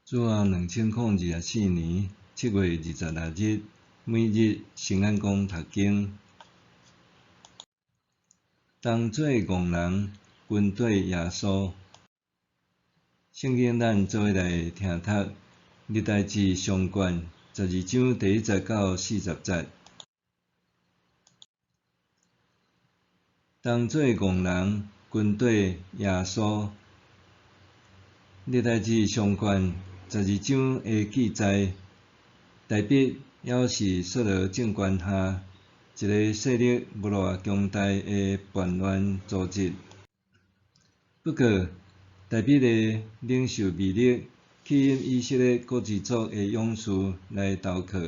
主后2024年7月26日，每日圣安宫读经。当做戆人，军队耶稣。圣经咱做伙来听读，历代志上卷12章第1节到40节。当做戆人，军队耶稣。历代志上卷12章的记载，大卫也是扫罗政权下一个势力不偌强大的叛乱组织。不过，大卫的领袖魅力吸引以色列各支族的勇士来投靠，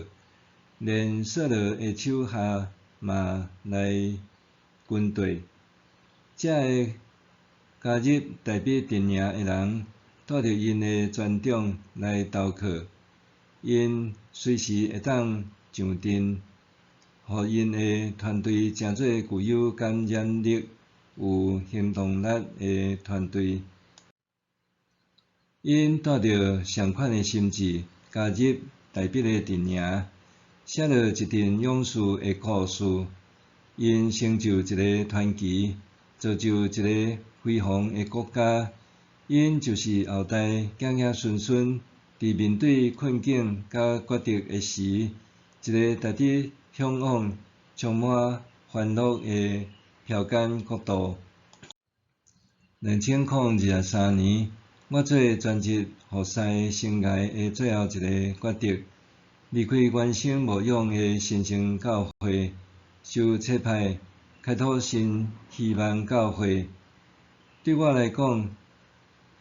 连扫罗的手下嘛来军队。这个加入大卫阵营的人，带着因的专长来投靠，因随时会当上阵，互因的团队成做具有感染力、有行动力的团队。因带着相款的心志，加入大卫的阵营，写了一阵勇士的故事。因成就一个传奇，造就一个辉煌的国家。因就是后代子孙孙伫面对困境甲决定的时，一个值得向往、充满欢乐的标杆国度。2023年，我做全职服侍生涯的最后一个决定，离开原生牧养的新生教会，受册派开拓新希望教会。对我来讲，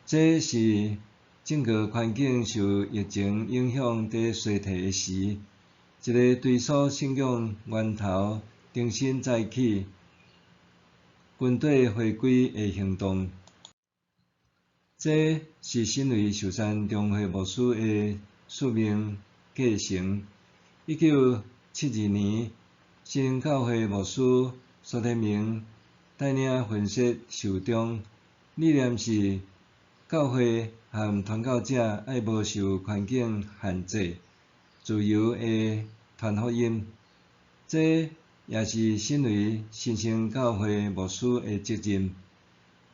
这是整个环境受疫情影响在衰退的时，一个追溯信仰源头、重新再起、军队回归的行动。这是身为寿山中会牧师的使命继承。1972年，新教会牧师苏天明带领分析受众，理念是教会和传教者爱无受环境限制，自由的传福音。这也是身为新生教会牧师的责任。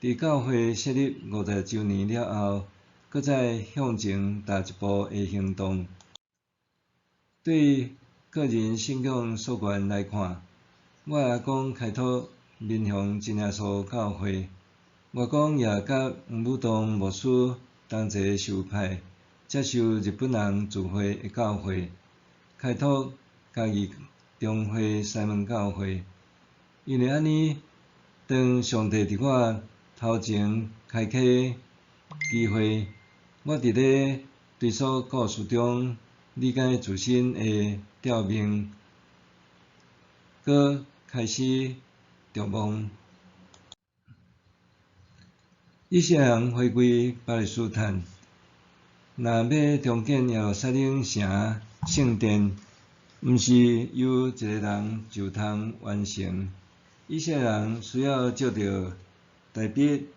伫教会设立50周年了后，搁再向前踏一步的行动。对个人信仰所愿来看，我阿公开拓民雄真耶稣教会，外公也甲黄武堂牧师同齐受派，接受日本人自会的教会，开拓嘉义中会西门教会。因为安尼，当上帝伫我头前开启机会，我伫咧追溯故事中理解自身的召命，搁开始着梦。以色列人回归巴勒斯坦，若要重建耶路撒冷城圣殿，毋是由一个人就通完成。以色列人需要借着大卫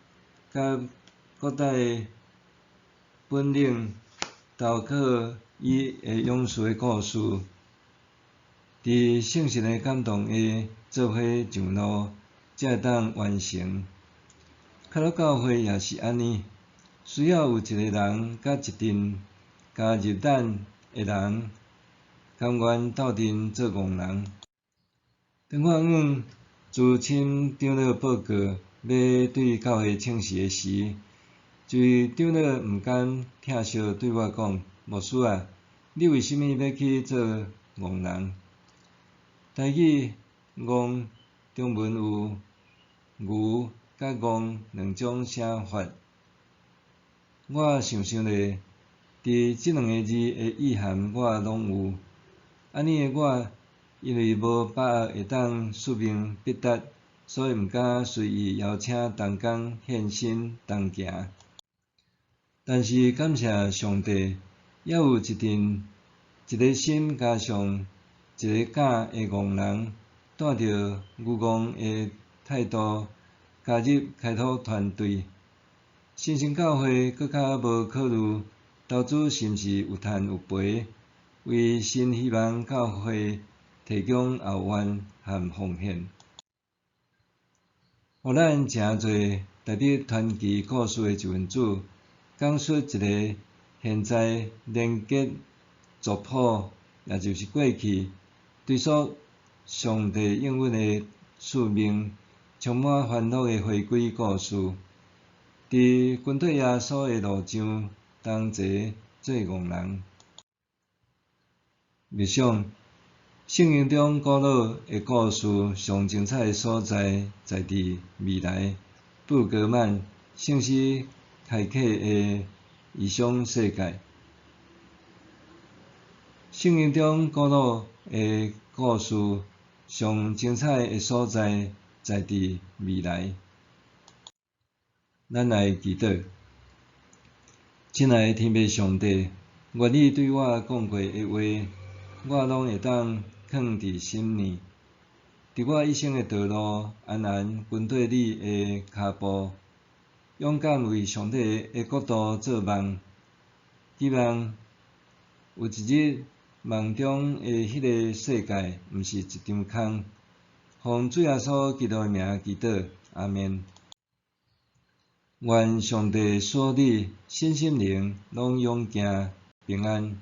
甲各代本领，投靠伊的勇士的故事，伫圣神的感动下做伙上路，才会当完成。开拓教会也是安尼，需要有一个人甲一群加入咱的人，甘愿斗阵做戆人。当我往驻青长老报告要对教会请示的时，一位长老毋甘疼惜对我讲：“牧师啊，你为甚物要去做戆人？”台语戆中文有牛甲戆两种写法。我想咧，伫即两个字的意涵我拢有。安尼的我，因为无把握会当使命必达，所以毋敢随意邀请同工献身同行。但是感谢上帝，还有一个心加上一个敢的戆人，带着愚戆的态度加入开拓团队。新生教会搁较无考虑投资是毋是有赚有赔，为新希望教会提供后援和奉献，互咱诚侪值得传奇故事的一份子，讲述一个现在连结族谱，也就是过去追溯上帝应允的使命，充满欢乐的回归故事。伫跟对耶稣的路上同齐做戆人。默想圣经中古老的故事上精彩的所在，在伫未来布格曼圣诗开启的异想世界。圣经中古老的故事上精彩的所在，在伫未来。咱来祈祷，亲爱的天父上帝，愿你对我讲过的话，我拢会当藏伫心里。伫我一生的道路，安然跟对你的脚步，勇敢为上帝的国度做梦。希望有一日，梦中的迄个世界，毋是一场空。奉主耶稣基督的名祈祷，阿们。愿上帝所你身心灵拢永行平安。